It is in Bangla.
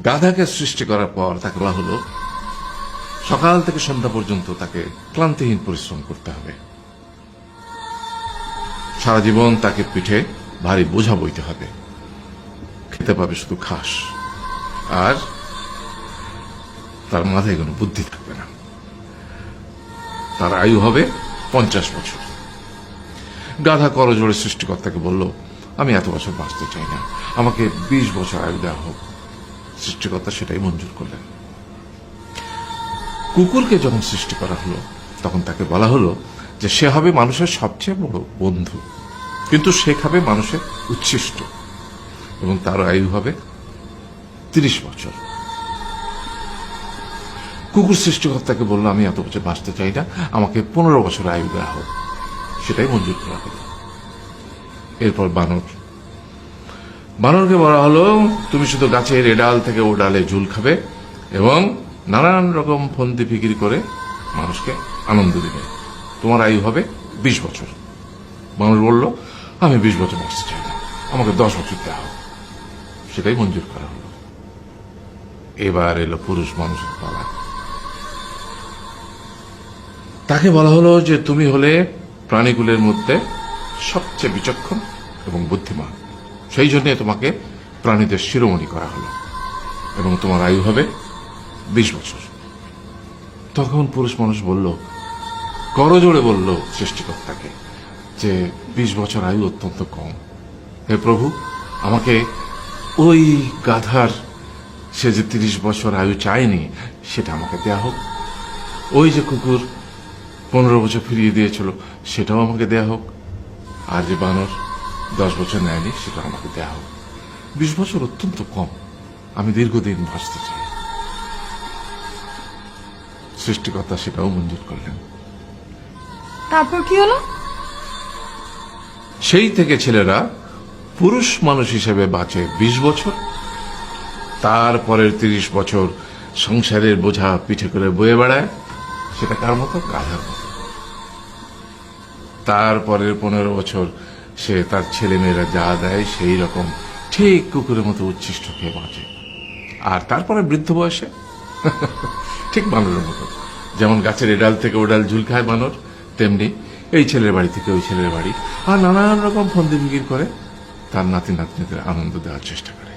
গাধাকে সৃষ্টি করার পর তাকে বলা হলো সকাল থেকে সন্ধ্যা পর্যন্ত তাকে ক্লান্তিহীন পরিশ্রম করতে হবে, সারা জীবন তাকে পিঠে ভারী বোঝা বইতে হবে, খেতে পাবে শুধু ঘাস, আর তার মাথায় কোনো বুদ্ধি থাকবে না। তার আয়ু হবে 50 বছর। গাধা করজোড়ে সৃষ্টিকর্তাকে বলল, আমি এত বছর বাঁচতে চাই না, আমাকে 20 বছর আয়ু দেওয়া হোক। সৃষ্টিকর্তা সেটাই মঞ্জুর করলেন। কুকুরকে যখন সৃষ্টি করা হলো তখন তাকে বলা হলো যে সে হবে মানুষের সবচেয়ে বড় বন্ধু, কিন্তু সে খাবে মানুষের উচ্ছিষ্ট, এবং তার আয়ু হবে 30 বছর। কুকুর সৃষ্টিকর্তাকে বলল, আমি এত বছর বাঁচতে চাই না, আমাকে 15 বছর আয়ু দেওয়া হোক। সেটাই মঞ্জুর করা হলো। এরপর বানরকে বলা হলো, তুমি শুধু গাছের এ ডাল থেকে ও ডালে ঝুল খাবে এবং নানান রকম ফন্দি ফিকির করে মানুষকে আনন্দ দিবে, তোমার আয়ু হবে 20 বছর। মানুষ বলল, আমি 20 বছর বাঁচতে চাই না, আমাকে 10 বছর দেওয়া হোক। সেটাই মঞ্জুর করা হলো। এবার এলো পুরুষ মানুষের পালা। তাকে বলা হলো যে তুমি হলে প্রাণীকুলের মধ্যে সবচেয়ে বিচক্ষণ এবং বুদ্ধিমান, সেই জন্য তোমাকে প্রাণীদের শিরোমণি করা হলো এবং তোমার আয়ু হবে 20 বছর। তখন পুরুষ মানুষ বলল, করজোড়ে বলল সৃষ্টিকর্তাকে যে 20 বছর আয়ু অত্যন্ত কম, হে প্রভু, আমাকে ওই গাধার সে যে 30 বছর আয়ু চায়নি সেটা আমাকে দেয়া হোক, ওই যে কুকুর 15 বছর ফিরিয়ে দিয়েছিল সেটাও আমাকে দেয়া হোক, আর যে বানর 10 বছর নেয়নি সেটা আমাকে দেয়া হোক। 20 বছর অত্যন্ত কম, আমি দীর্ঘদিন বাঁচতে চাই। সৃষ্টিকর্তা সেটাও মঞ্জুর করলেন। তারপর কি হলো? সেই থেকে ছেলেরা পুরুষ মানুষ হিসেবে বাঁচে 20 বছর, তারপরের 30 বছর সংসারের বোঝা পিঠে করে বয়ে বেড়ায়, সেটা কার মতো? গাধার মতো। তারপরের 15 বছর সে তার ছেলে মেয়েরা যা দেয় সেই রকম ঠিক কুকুরের মতো উচ্ছিষ্ট খেয়ে বাঁচে। আর তারপরে বৃদ্ধ বয়সে ঠিক বানরের মতো, যেমন গাছের এডাল থেকে ওডাল ঝুল খায় বানর, তেমনি এই ছেলের বাড়ি থেকে ওই ছেলের বাড়ি, আর নানান রকম ফন্দি ফিকির করে তার নাতি নাতনিদের আনন্দ দেওয়ার চেষ্টা করে।